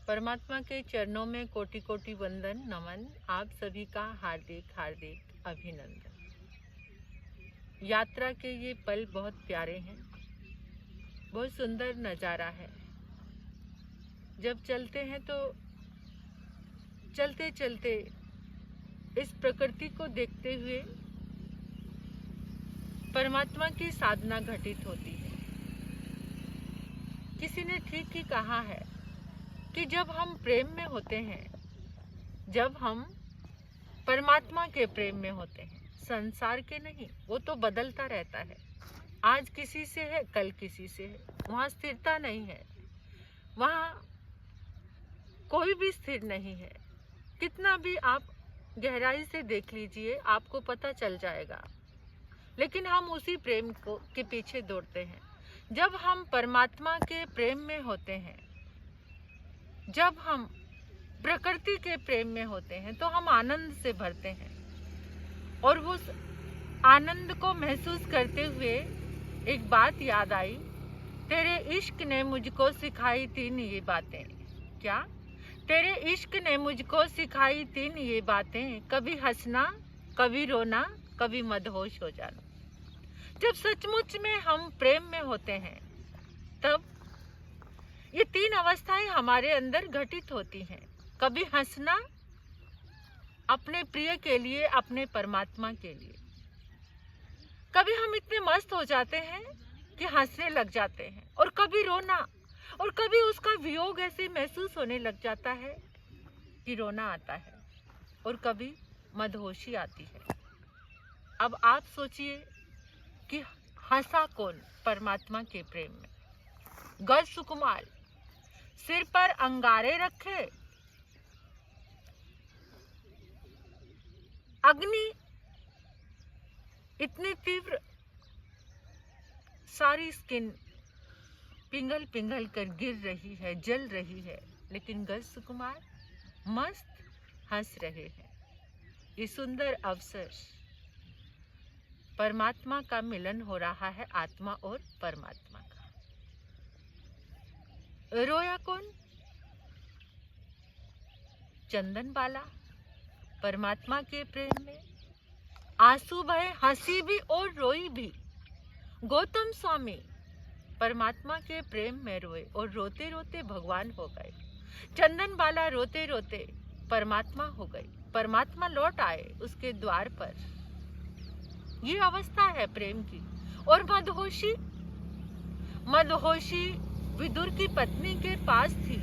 परमात्मा के चरणों में कोटि कोटि वंदन नमन। आप सभी का हार्दिक हार्दिक अभिनंदन। यात्रा के ये पल बहुत प्यारे हैं, बहुत सुंदर नज़ारा है। जब चलते हैं तो चलते चलते इस प्रकृति को देखते हुए परमात्मा की साधना घटित होती है। किसी ने ठीक ही कहा है कि जब हम प्रेम में होते हैं, जब हम परमात्मा के प्रेम में होते हैं, संसार के नहीं, वो तो बदलता रहता है। आज किसी से है, कल किसी से है, वहाँ स्थिरता नहीं है, वहाँ कोई भी स्थिर नहीं है। कितना भी आप गहराई से देख लीजिए, आपको पता चल जाएगा। लेकिन हम उसी प्रेम के पीछे दौड़ते हैं। जब हम परमात्मा के प्रेम में होते हैं, जब हम प्रकृति के प्रेम में होते हैं, तो हम आनंद से भरते हैं। और उस आनंद को महसूस करते हुए एक बात याद आई, तेरे इश्क ने मुझको सिखाई 3 ये बातें। क्या? तेरे इश्क ने मुझको सिखाई 3 ये बातें, कभी हंसना, कभी रोना, कभी मदहोश हो जाना। जब सचमुच में हम प्रेम में होते हैं, तब ये 3 अवस्थाएं हमारे अंदर घटित होती हैं। कभी हंसना अपने प्रिय के लिए, अपने परमात्मा के लिए। कभी हम इतने मस्त हो जाते हैं कि हंसने लग जाते हैं, और कभी रोना, और कभी उसका वियोग ऐसे महसूस होने लग जाता है कि रोना आता है, और कभी मदहोशी आती है। अब आप सोचिए कि हंसा कौन परमात्मा के प्रेम में? गज सुकुमार, सिर पर अंगारे रखे, अग्नि इतनी तीव्र, सारी स्किन पिघल पिघल कर गिर रही है, जल रही है, लेकिन गज सुकुमार मस्त हंस रहे हैं। ये सुंदर अवसर, परमात्मा का मिलन हो रहा है, आत्मा और परमात्मा का। रोया कौन? चंदन बाला परमात्मा के प्रेम में। आंसू बहे, हंसी भी और रोई भी। गौतम स्वामी परमात्मा के प्रेम में रोए, और रोते रोते भगवान हो गए। चंदन बाला रोते रोते परमात्मा हो गई। परमात्मा लौट आए उसके द्वार पर। ये अवस्था है प्रेम की। और मदहोशी, मदहोशी विदुर की पत्नी के पास थी,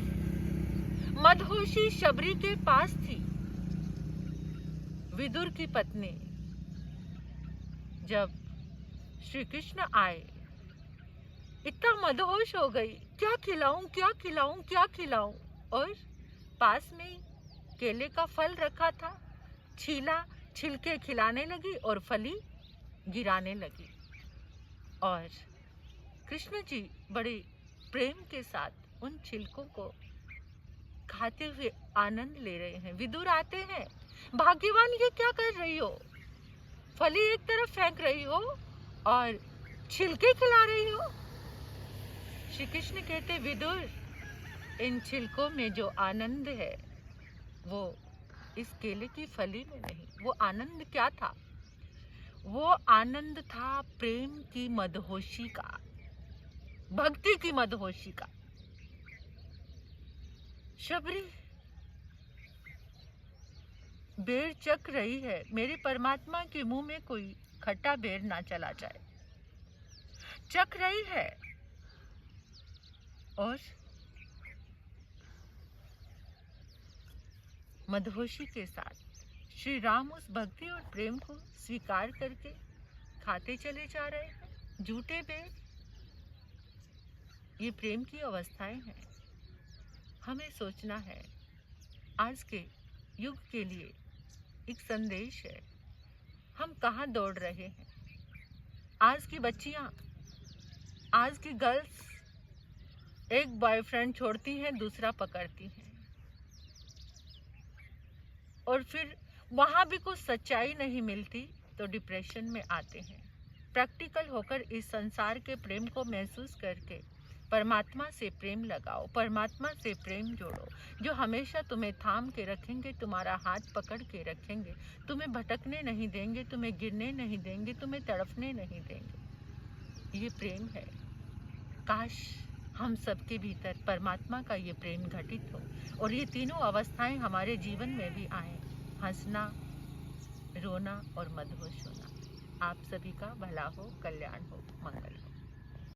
मदहोशी शबरी के पास थी। विदुर की पत्नी जब श्री कृष्ण आए, इतना मदहोश हो गई, क्या खिलाऊं, क्या खिलाऊं, क्या खिलाऊं। और पास में केले का फल रखा था, छीला, छिलके खिलाने लगी और फली गिराने लगी। और कृष्ण जी बड़े प्रेम के साथ उन छिलकों को खाते हुए आनंद ले रहे हैं। विदुर आते हैं, भाग्यवान ये क्या कर रही हो? फली एक तरफ फेंक रही हो और छिलके खिला रही हो। श्री कृष्ण कहते, विदुर, इन छिलकों में जो आनंद है वो इस केले की फली में नहीं। वो आनंद क्या था? वो आनंद था प्रेम की मदहोशी का, भक्ति की मदहोशी का। शबरी बेर चख रही है, मेरे परमात्मा के मुंह में कोई खट्टा बेर ना चला जाए। चख रही है, और मदहोशी के साथ श्री राम उस भक्ति और प्रेम को स्वीकार करके खाते चले जा रहे हैं। झूठे बेर, ये प्रेम की अवस्थाएं हैं। हमें सोचना है। आज के युग के लिए एक संदेश है, हम कहाँ दौड़ रहे हैं। आज की बच्चियां, आज की गर्ल्स एक बॉयफ्रेंड छोड़ती हैं, दूसरा पकड़ती हैं, और फिर वहाँ भी कुछ सच्चाई नहीं मिलती तो डिप्रेशन में आते हैं। प्रैक्टिकल होकर इस संसार के प्रेम को महसूस करके परमात्मा से प्रेम लगाओ, परमात्मा से प्रेम जोड़ो, जो हमेशा तुम्हें थाम के रखेंगे, तुम्हारा हाथ पकड़ के रखेंगे, तुम्हें भटकने नहीं देंगे, तुम्हें गिरने नहीं देंगे, तुम्हें तड़फने नहीं देंगे। ये प्रेम है। काश हम सबके भीतर परमात्मा का ये प्रेम घटित हो और ये तीनों अवस्थाएं हमारे जीवन में भी आए, हंसना, रोना और मदहोश होना। आप सभी का भला हो, कल्याण हो, मंगल हो।